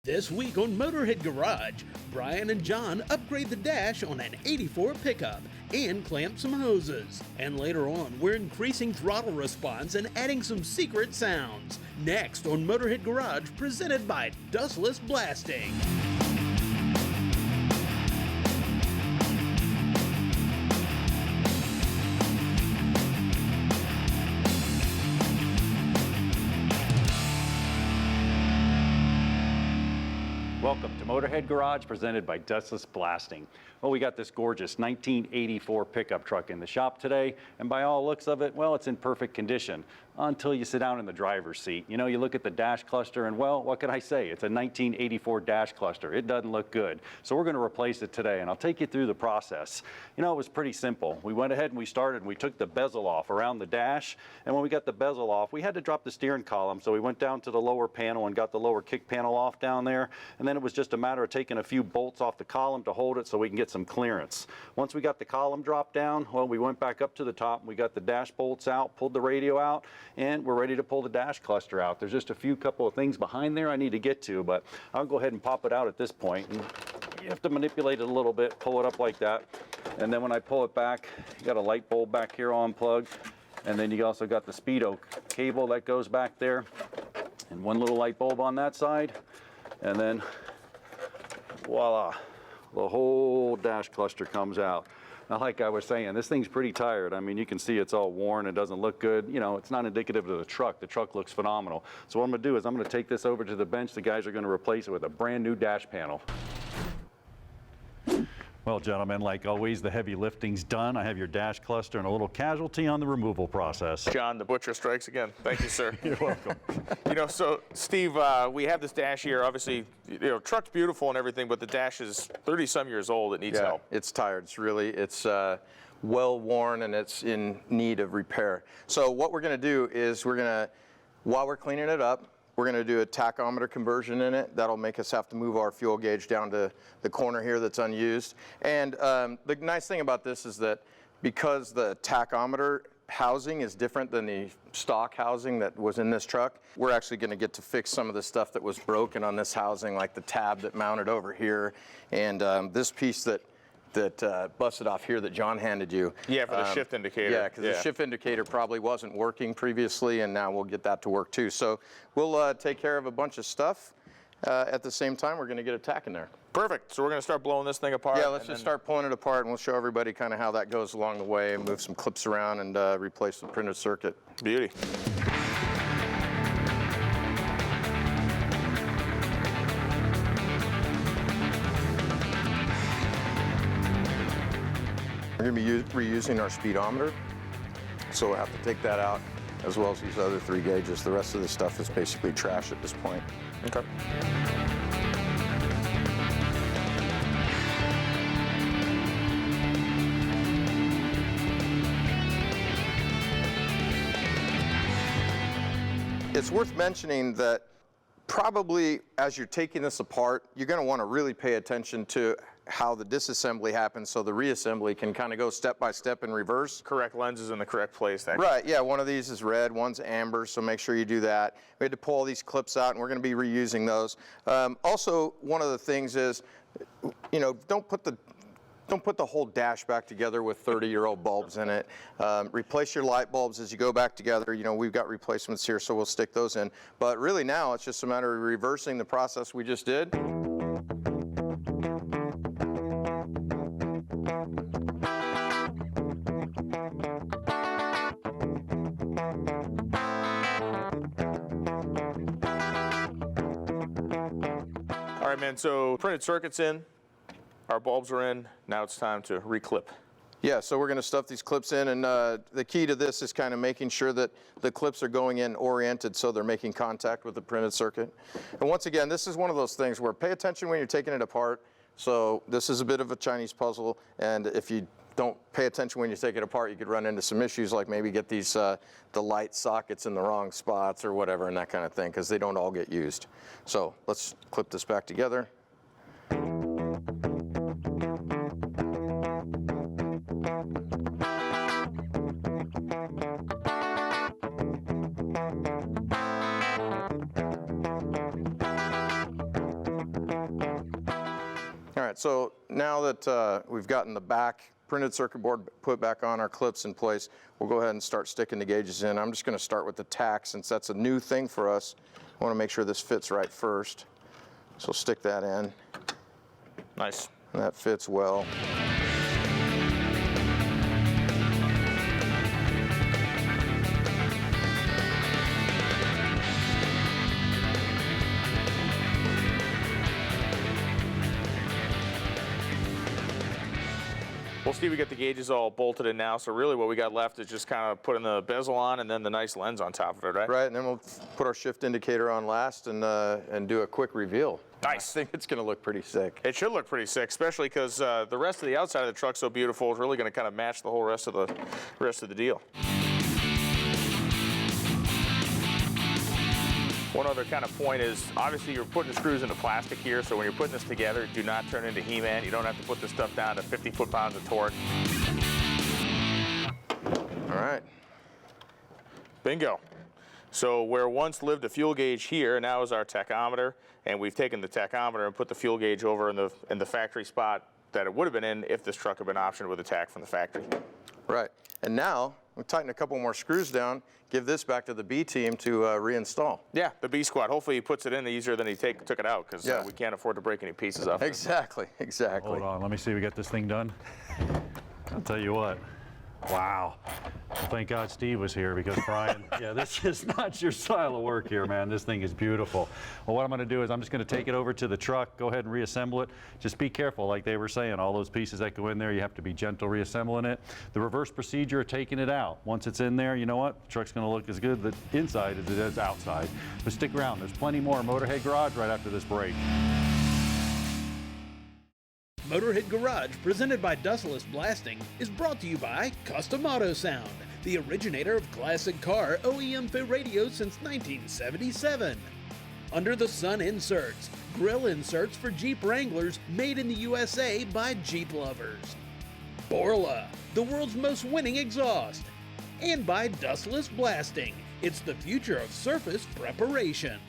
This week on Motorhead Garage, Brian and John upgrade the dash on an 84 pickup and clamp some hoses. And later on, we're increasing throttle response and adding some secret sounds. Next on Motorhead Garage, presented by Dustless Blasting. Welcome to Motorhead Garage, presented by Dustless Blasting. Well, we got this gorgeous 1984 pickup truck in the shop today, and by all looks of it, well, it's in perfect condition until you sit down in the driver's seat. You know, you look at the dash cluster and, well, what can I say? It's a 1984 dash cluster. It doesn't look good. So we're going to replace it today, and I'll take you through the process. You know, it was pretty simple. We went ahead and we started, and we took the bezel off around the dash, and when we got the bezel off, we had to drop the steering column, so we went down to the lower panel and got the lower kick panel off down there, and then it was just a matter of taking a few bolts off the column to hold it so we can get some clearance. Once we got the column dropped down, well, we went back up to the top, and we got the dash bolts out, pulled the radio out, and we're ready to pull the dash cluster out. There's just a couple of things behind there I need to get to, but I'll go ahead and pop it out at this point. And you have to manipulate it a little bit, pull it up like that, and then when I pull it back, you got a light bulb back here on plug, and then you also got the speedo cable that goes back there, and one little light bulb on that side, and then voila, the whole dash cluster comes out. Now, like I was saying, this thing's pretty tired. I mean, you can see it's all worn. It doesn't look good. You know, it's not indicative of the truck. The truck looks phenomenal. So what I'm going to do is I'm going to take this over to the bench. The guys are going to replace it with a brand new dash panel. Well, gentlemen, like always, the heavy lifting's done. I have your dash cluster and a little casualty on the removal process. John, the butcher strikes again. Thank you, sir. You're welcome. You know, so Steve, we have this dash here. Obviously, you know, truck's beautiful and everything, but the dash is 30-some years old. It needs help. It's tired. It's well worn and it's in need of repair. So what we're going to do is while we're cleaning it up, we're going to do a tachometer conversion in it. That'll make us have to move our fuel gauge down to the corner here that's unused. And the nice thing about this is that because the tachometer housing is different than the stock housing that was in this truck, we're actually going to get to fix some of the stuff that was broken on this housing, like the tab that mounted over here, and this piece that busted off here that John handed you. Yeah, for the shift indicator. Yeah, because the shift indicator probably wasn't working previously, and now we'll get that to work too. So we'll take care of a bunch of stuff. At the same time, we're going to get a tack in there. Perfect. So we're going to start blowing this thing apart. Yeah, let's just start pulling it apart, and we'll show everybody kind of how that goes along the way, and move some clips around and replace the printed circuit. Beauty. We're going to be reusing our speedometer, so we'll have to take that out, as well as these other 3 gauges. The rest of the stuff is basically trash at this point. Okay. It's worth mentioning that probably as you're taking this apart, you're going to want to really pay attention to how the disassembly happens, so the reassembly can kind of go step by step in reverse. Correct lenses in the correct place. Right, yeah, one of these is red, one's amber, so make sure you do that. We had to pull all these clips out, and we're going to be reusing those. Also, one of the things is, you know, don't put the whole dash back together with 30-year-old bulbs in it. Replace your light bulbs as you go back together. You know, we've got replacements here, so we'll stick those in. But really now, it's just a matter of reversing the process we just did. All right, man, so printed circuit's in, our bulbs are in, now it's time to reclip. Yeah, so we're going to stuff these clips in, and the key to this is kind of making sure that the clips are going in oriented so they're making contact with the printed circuit. And once again, this is one of those things where pay attention when you're taking it apart. So this is a bit of a Chinese puzzle, and if you don't pay attention when you take it apart, you could run into some issues like maybe get these the light sockets in the wrong spots or whatever and that kind of thing, because they don't all get used. So let's clip this back together. right, so now that we've gotten the back printed circuit board put back on, our clips in place, we'll go ahead and start sticking the gauges in. I'm just going to start with the tack since that's a new thing for us. I want to make sure this fits right first. So stick that in. Nice. And that fits well. Well, Steve, we got the gauges all bolted in now, so really what we got left is just kind of putting the bezel on and then the nice lens on top of it, right? Right, and then we'll put our shift indicator on last and do a quick reveal. Nice. I think it's going to look pretty sick. It should look pretty sick, especially because the rest of the outside of the truck's so beautiful. It's really going to kind of match the whole rest of the deal. One other kind of point is, obviously you're putting screws into plastic here, so when you're putting this together, do not turn into He-Man. You don't have to put this stuff down to 50 foot-pounds of torque. All right. Bingo. So where once lived a fuel gauge here, now is our tachometer, and we've taken the tachometer and put the fuel gauge over in the factory spot that it would have been in if this truck had been optioned with a tack from the factory. Right, and now we'll tighten a couple more screws down, give this back to the B team to reinstall. Yeah, the B squad. Hopefully he puts it in easier than he took it out, because Yeah. we can't afford to break any pieces off. Exactly. Hold on, let me see, we got this thing done. I'll tell you what. Wow. Well, thank God Steve was here, because Brian, yeah, this is not your style of work here, man. This thing is beautiful. Well, what I'm going to do is I'm just going to take it over to the truck, go ahead and reassemble it. Just be careful, like they were saying, all those pieces that go in there, you have to be gentle reassembling it. The reverse procedure of taking it out. Once it's in there, you know what? The truck's going to look as good inside as it is outside. But stick around. There's plenty more Motorhead Garage right after this break. Motorhead Garage, presented by Dustless Blasting, is brought to you by Custom Auto Sound, the originator of classic car OEM fit radios since 1977. Under the Sun Inserts, grill inserts for Jeep Wranglers made in the USA by Jeep lovers. Borla, the world's most winning exhaust. And by Dustless Blasting, it's the future of surface preparation.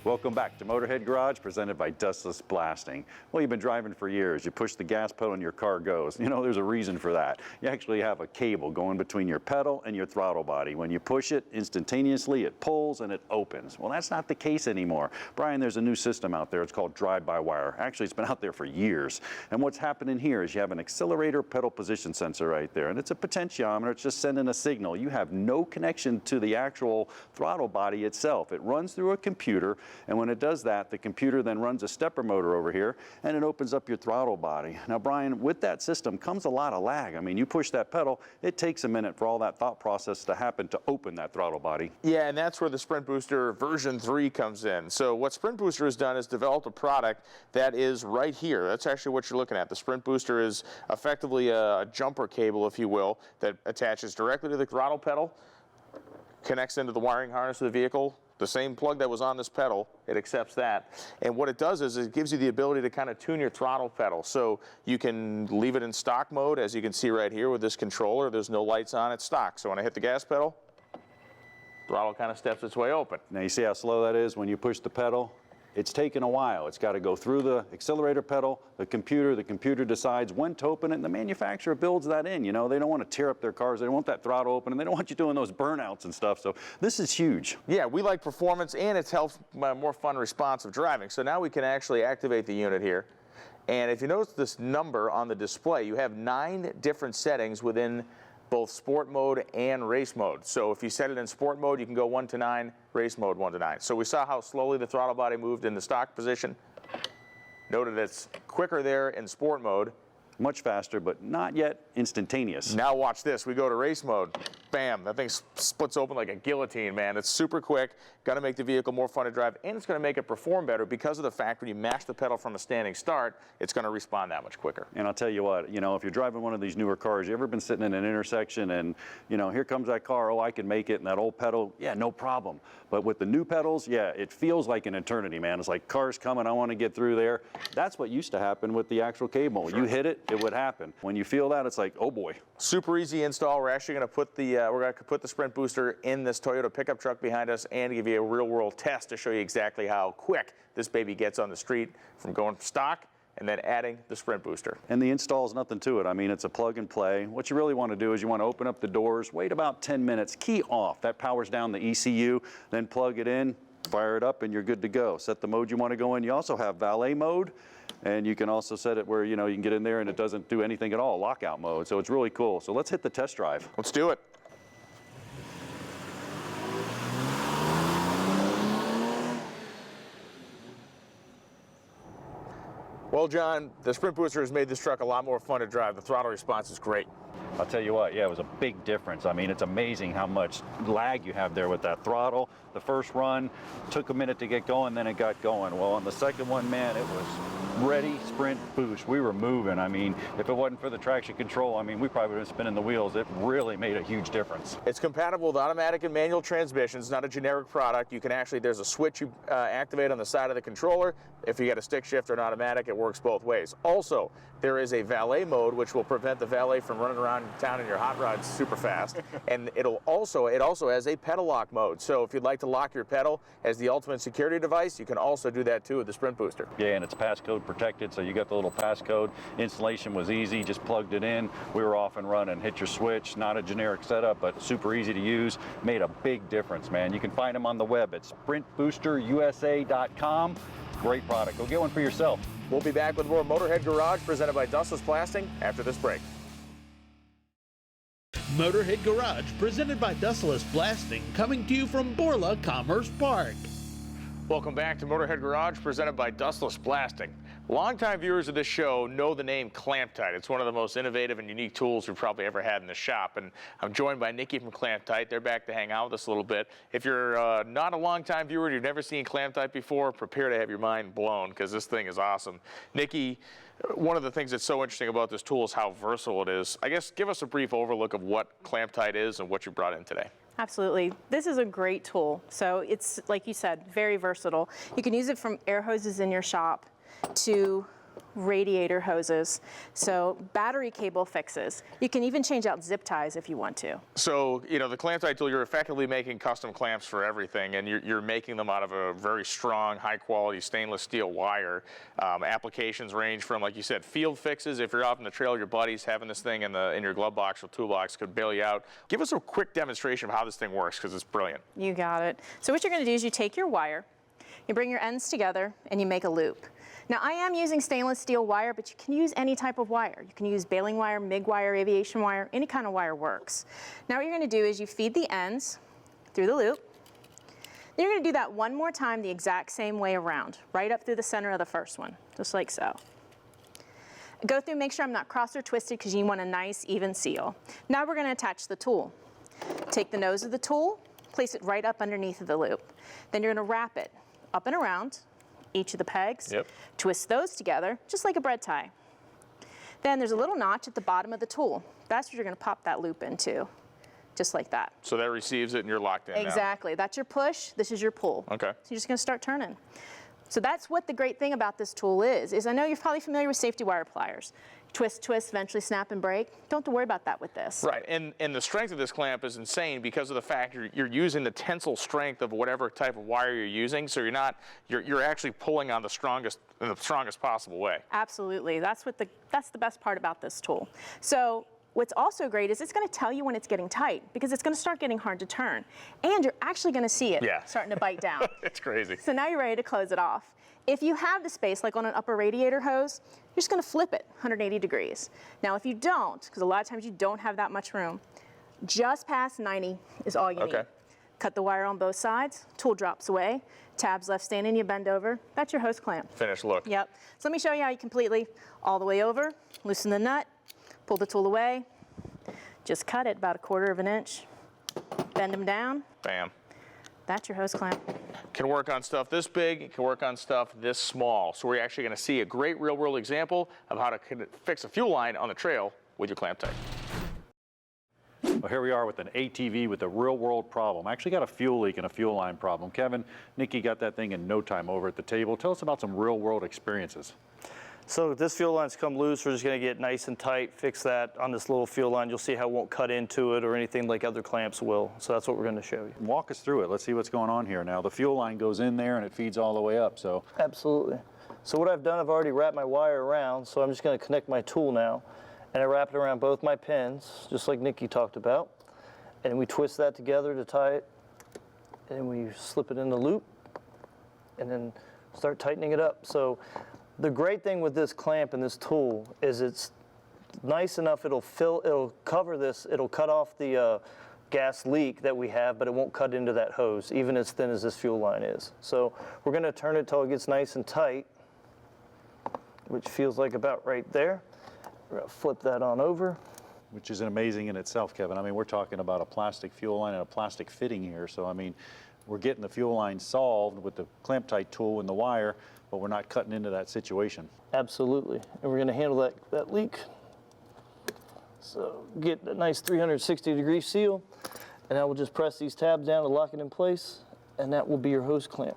Welcome back to Motorhead Garage, presented by Dustless Blasting. Well, you've been driving for years. You push the gas pedal and your car goes. You know, there's a reason for that. You actually have a cable going between your pedal and your throttle body. When you push it, instantaneously it pulls and it opens. Well, that's not the case anymore. Brian, there's a new system out there. It's called drive-by-wire. Actually, it's been out there for years. And what's happening here is you have an accelerator pedal position sensor right there, and it's a potentiometer. It's just sending a signal. You have no connection to the actual throttle body itself. It runs through a computer, and when it does that, the computer then runs a stepper motor over here, and it opens up your throttle body. Now, Brian, with that system comes a lot of lag. I mean, you push that pedal, it takes a minute for all that thought process to happen to open that throttle body. Yeah, and that's where the Sprint Booster version 3 comes in. So what Sprint Booster has done is developed a product that is right here. That's actually what you're looking at. The Sprint Booster is effectively a jumper cable, if you will, that attaches directly to the throttle pedal, connects into the wiring harness of the vehicle. The same plug that was on this pedal, it accepts that. And what it does is it gives you the ability to kind of tune your throttle pedal. So you can leave it in stock mode, as you can see right here with this controller. There's no lights on, it's stock. So when I hit the gas pedal, throttle kind of steps its way open. Now, you see how slow that is when you push the pedal? It's taken a while. It's got to go through the accelerator pedal, the computer decides when to open it, and the manufacturer builds that in. You know, they don't want to tear up their cars. They don't want that throttle open, and they don't want you doing those burnouts and stuff. So this is huge. Yeah, we like performance, and it helps more fun, responsive driving. So now we can actually activate the unit here. And if you notice this number on the display, you have 9 different settings within both sport mode and race mode. So if you set it in sport mode, you can go 1 to 9, race mode 1 to 9. So we saw how slowly the throttle body moved in the stock position. Noted it's quicker there in sport mode. Much faster, but not yet instantaneous. Now watch this. We go to race mode. Bam, that thing splits open like a guillotine, man. It's super quick, gonna make the vehicle more fun to drive, and it's gonna make it perform better because of the fact when you mash the pedal from a standing start, it's gonna respond that much quicker. And I'll tell you what, you know, if you're driving one of these newer cars, you ever been sitting in an intersection and, you know, here comes that car, oh, I can make it, and that old pedal, yeah, no problem. But with the new pedals, yeah, it feels like an eternity, man. It's like, cars coming, I want to get through there. That's what used to happen with the actual cable. Sure. You hit it, it would happen. When you feel that, it's like, oh boy. Super easy install. We're actually going to put the Sprint Booster in this Toyota pickup truck behind us and give you a real-world test to show you exactly how quick this baby gets on the street from going stock and then adding the sprint booster. And the install is nothing to it. I mean, it's a plug and play. What you really want to do is you want to open up the doors, wait about 10 minutes, key off. That powers down the ECU, then plug it in, fire it up, and you're good to go. Set the mode you want to go in. You also have valet mode, and you can also set it where, you can get in there and it doesn't do anything at all, lockout mode. So it's really cool. So let's hit the test drive. Let's do it. Well, John, the sprint booster has made this truck a lot more fun to drive. The throttle response is great. I'll tell you what, yeah, it was a big difference. I mean, it's amazing how much lag you have there with that throttle. The first run took a minute to get going, then it got going. Well, on the second one, man, it was ready, sprint, boost. We were moving. I mean, if it wasn't for the traction control, I mean, we probably would have been spinning the wheels. It really made a huge difference. It's compatible with automatic and manual transmissions, not a generic product. You can actually, there's a switch you activate on the side of the controller. If you get a stick shift or an automatic, it works both ways. Also, there is a valet mode, which will prevent the valet from running around town in your hot rods super fast. And it also has a pedal lock mode. So if you'd like to lock your pedal as the ultimate security device, you can also do that too with the sprint booster. Yeah, and it's passcode protected, so you got the little passcode. Installation was easy, just plugged it in. We were off and running. Hit your switch, not a generic setup, but super easy to use. Made a big difference, man. You can find them on the web at sprintboosterusa.com. Great product. Go get one for yourself. We'll be back with more Motorhead Garage presented by Dustless Blasting after this break. Motorhead Garage, presented by Dustless Blasting, coming to you from Borla Commerce Park. Welcome back to Motorhead Garage, presented by Dustless Blasting. Longtime viewers of this show know the name Clamp Tight. It's one of the most innovative and unique tools we've probably ever had in the shop. And I'm joined by Nikki from Clamp Tight. They're back to hang out with us a little bit. If you're not a longtime viewer and you've never seen Clamp Tight before, prepare to have your mind blown, because this thing is awesome. Nikki, one of the things that's so interesting about this tool is how versatile it is. I guess give us a brief overlook of what Clamp Tight is and what you brought in today. Absolutely. This is a great tool. So it's, like you said, very versatile. You can use it from air hoses in your shop to radiator hoses, so battery cable fixes. You can even change out zip ties if you want to. So, the Clamp Tight tool, you're effectively making custom clamps for everything, and you're making them out of a very strong, high-quality stainless steel wire. Applications range from, like you said, field fixes. If you're out in the trail, your buddies having this thing in your glove box or toolbox could bail you out. Give us a quick demonstration of how this thing works, because it's brilliant. You got it. So what you're going to do is you take your wire, you bring your ends together, and you make a loop. Now, I am using stainless steel wire, but you can use any type of wire. You can use baling wire, MIG wire, aviation wire, any kind of wire works. Now, what you're going to do is you feed the ends through the loop. Then you're going to do that one more time the exact same way around, right up through the center of the first one, just like so. Go through, make sure I'm not crossed or twisted, because you want a nice, even seal. Now we're going to attach the tool. Take the nose of the tool, place it right up underneath of the loop. Then you're going to wrap it up and around each of the pegs, twist those together, just like a bread tie. Then there's a little notch at the bottom of the tool. That's what you're going to pop that loop into, just like that. So that receives it and you're locked in Exactly. Now. That's your push, this is your pull. Okay. So you're just going to start turning. So that's what the great thing about this tool is I know you're probably familiar with safety wire pliers. Twist, twist, eventually snap and break. Don't have to worry about that with this. Right, and the strength of this clamp is insane because of the fact you're using the tensile strength of whatever type of wire you're using, so you're actually pulling on the strongest in the strongest possible way. Absolutely, that's the best part about this tool. So what's also great is it's going to tell you when it's getting tight, because it's going to start getting hard to turn, and you're actually going to see it starting to bite down. It's crazy. So now you're ready to close it off. If you have the space, like on an upper radiator hose, you're just going to flip it 180 degrees. Now, if you don't, because a lot of times you don't have that much room, just past 90 is all you need. Cut the wire on both sides, tool drops away, tabs left standing, you bend over. That's your hose clamp. Finished look. Yep. So let me show you how you completely, all the way over, loosen the nut, pull the tool away, just cut it about 1/4 of an inch, bend them down. Bam. That's your hose clamp. Can work on stuff this big, it can work on stuff this small. So we're actually going to see a great real-world example of how to fix a fuel line on the trail with your Clamp Tight. Well, here we are with an ATV with a real-world problem. I actually got a fuel leak and a fuel line problem. Kevin, Nikki got that thing in no time over at the table. Tell us about some real-world experiences. So if this fuel line's come loose, we're just going to get nice and tight, fix that on this little fuel line. You'll see how it won't cut into it or anything like other clamps will. So that's what we're going to show you. Walk us through it. Let's see what's going on here now. The fuel line goes in there and it feeds all the way up. So absolutely. So what I've done, I've already wrapped my wire around, so I'm just going to connect my tool now. And I wrap it around both my pins, just like Nikki talked about. And we twist that together to tie it, and we slip it in the loop, and then start tightening it up. So the great thing with this clamp and this tool is it's nice enough, it'll cover this, it'll cut off the gas leak that we have, but it won't cut into that hose, even as thin as this fuel line is. So we're gonna turn it till it gets nice and tight, which feels like about right there. We're gonna flip that on over. Which is amazing in itself, Kevin. I mean, we're talking about a plastic fuel line and a plastic fitting here. So, I mean, we're getting the fuel line solved with the clamp tight tool and the wire, but we're not cutting into that situation. Absolutely. And we're gonna handle that leak. So get a nice 360-degree seal, and I will just press these tabs down to lock it in place, and that will be your hose clamp.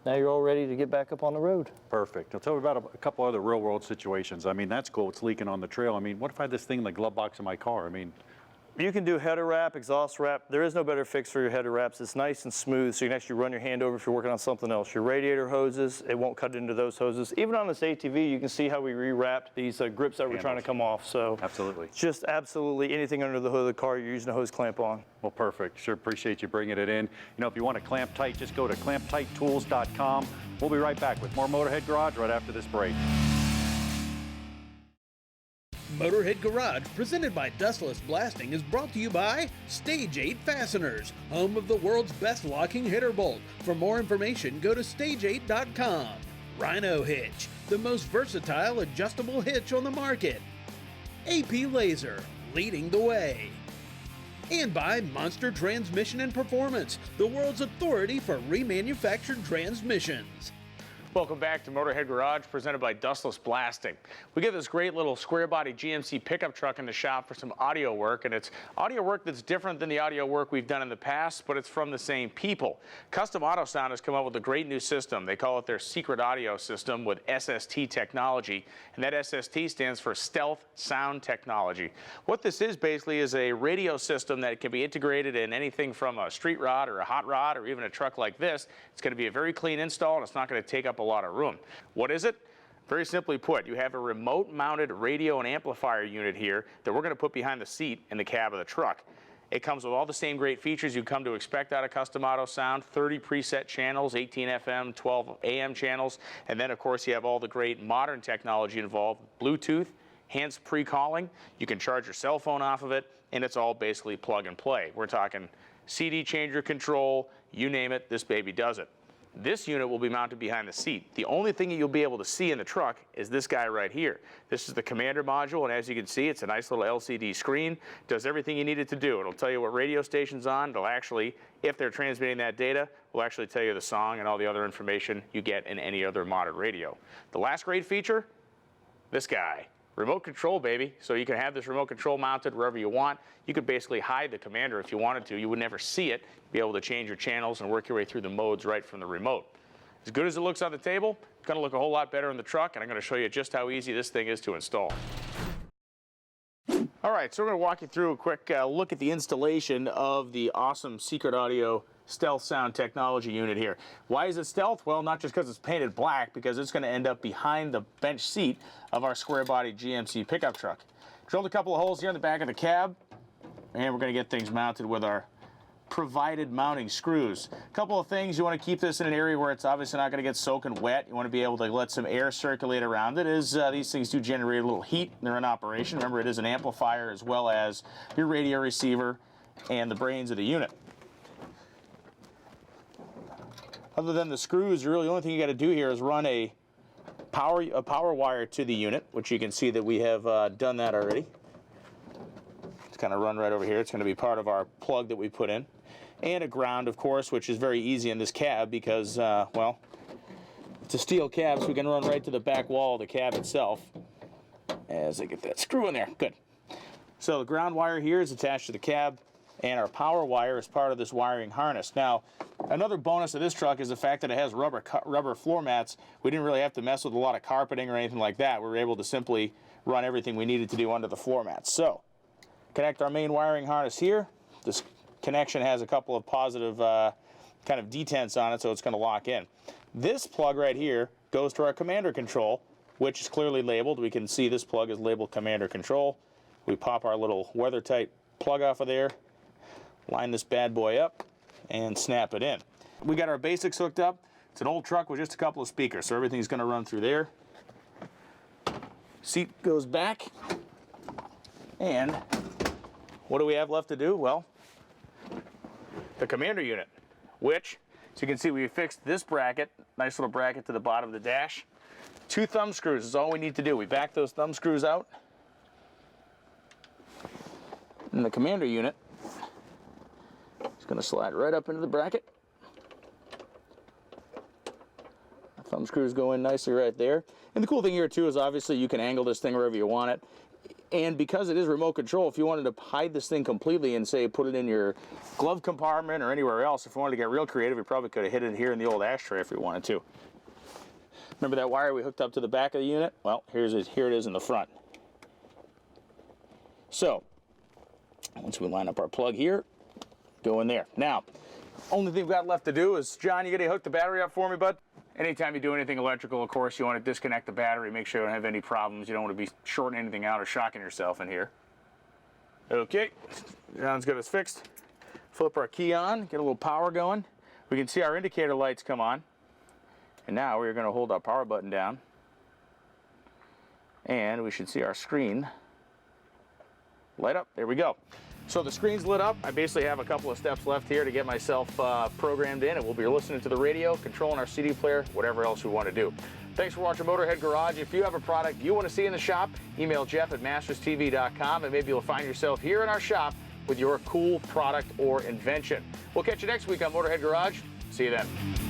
Now you're all ready to get back up on the road. Perfect. I'll tell you about a couple other real world situations. I mean, that's cool. It's leaking on the trail. I mean, what if I had this thing in the glove box of my car? I mean, You can do header wrap, exhaust wrap. There is no better fix for your header wraps. It's nice and smooth, so you can actually run your hand over if you're working on something else. Your radiator hoses, it won't cut into those hoses. Even on this ATV, you can see how we rewrapped these grips that were trying to come off. So absolutely. Just absolutely anything under the hood of the car you're using a hose clamp on. Well, perfect. Sure appreciate you bringing it in. You know, if you want to clamp tight, just go to clamptighttools.com. We'll be right back with more Motorhead Garage right after this break. Motorhead Garage, presented by Dustless Blasting, is brought to you by Stage 8 Fasteners, home of the world's best locking header bolt. For more information, go to stage8.com. Rhino Hitch, the most versatile adjustable hitch on the market. AP Laser, leading the way. And by Monster Transmission and Performance, the world's authority for remanufactured transmissions. Welcome back to Motorhead Garage, presented by Dustless Blasting. We get this great little square body GMC pickup truck in the shop for some audio work, and it's audio work that's different than the audio work we've done in the past, but it's from the same people. Custom Auto Sound has come up with a great new system. They call it their secret audio system with SST technology, and that SST stands for Stealth Sound Technology. What this is basically is a radio system that can be integrated in anything from a street rod or a hot rod or even a truck like this. It's going to be a very clean install, and it's not going to take up a lot of room. What is it? Very simply put, you have a remote mounted radio and amplifier unit here that we're going to put behind the seat in the cab of the truck. It comes with all the same great features you've come to expect out of Custom Auto Sound, 30 preset channels, 18 FM, 12 AM channels, and then of course you have all the great modern technology involved, Bluetooth, hands-free calling, you can charge your cell phone off of it, and it's all basically plug and play. We're talking CD changer control, you name it, this baby does it. This unit will be mounted behind the seat. The only thing that you'll be able to see in the truck is this guy right here. This is the commander module, and as you can see, it's a nice little LCD screen. Does everything you need it to do. It'll tell you what radio station's on. It'll actually, if they're transmitting that data, will actually tell you the song and all the other information you get in any other modern radio. The last great feature, this guy. Remote control, baby. So you can have this remote control mounted wherever you want. You could basically hide the commander if you wanted to. You would never see it. You'd be able to change your channels and work your way through the modes right from the remote. As good as it looks on the table, it's going to look a whole lot better in the truck, and I'm going to show you just how easy this thing is to install. All right, so we're going to walk you through a quick look at the installation of the awesome Secret Audio Stealth Sound Technology unit here. Why is it stealth? Well, not just because it's painted black, because it's going to end up behind the bench seat of our square body GMC pickup truck. Drilled a couple of holes here in the back of the cab, and we're going to get things mounted with our provided mounting screws. A couple of things: you want to keep this in an area where it's obviously not going to get soaking wet. You want to be able to let some air circulate around it, as these things do generate a little heat when they're in operation. Remember, it is an amplifier as well as your radio receiver and the brains of the unit. Other than the screws, really the only thing you got to do here is run a power wire to the unit, which you can see that we have done that already. It's kind of run right over here. It's going to be part of our plug that we put in. And a ground, of course, which is very easy in this cab because, well, it's a steel cab, so we can run right to the back wall of the cab itself. As I get that screw in there. Good. So the ground wire here is attached to the cab, and our power wire is part of this wiring harness. Now, another bonus of this truck is the fact that it has rubber floor mats. We didn't really have to mess with a lot of carpeting or anything like that. We were able to simply run everything we needed to do under the floor mats. So, connect our main wiring harness here. This connection has a couple of positive kind of detents on it, so it's going to lock in. This plug right here goes to our commander control, which is clearly labeled. We can see this plug is labeled commander control. We pop our little weather-tight plug off of there, line this bad boy up, and snap it in. We got our basics hooked up. It's an old truck with just a couple of speakers, so everything's going to run through there. Seat goes back, and what do we have left to do? Well, the commander unit, which, as you can see, we fixed this bracket, nice little bracket to the bottom of the dash. 2 thumb screws is all we need to do. We back those thumb screws out, and the commander unit is going to slide right up into the bracket. The thumb screws go in nicely right there. And the cool thing here too is obviously you can angle this thing wherever you want it. And because it is remote control, if you wanted to hide this thing completely and say put it in your glove compartment or anywhere else, if you wanted to get real creative, we probably could have hid it here in the old ashtray if we wanted to. Remember that wire we hooked up to the back of the unit? Well, here it is in the front. So, once we line up our plug here, go in there. Now, only thing we've got left to do is, John, you gonna hook the battery up for me, bud? Anytime you do anything electrical, of course, you want to disconnect the battery, make sure you don't have any problems. You don't want to be shorting anything out or shocking yourself in here. Okay, John's got us fixed. Flip our key on, get a little power going. We can see our indicator lights come on. And now we're going to hold our power button down. And we should see our screen light up. There we go. So the screen's lit up. I basically have a couple of steps left here to get myself programmed in, and we'll be listening to the radio, controlling our CD player, whatever else we want to do. Thanks for watching Motorhead Garage. If you have a product you want to see in the shop, email Jeff@masterstv.com, and maybe you'll find yourself here in our shop with your cool product or invention. We'll catch you next week on Motorhead Garage. See you then.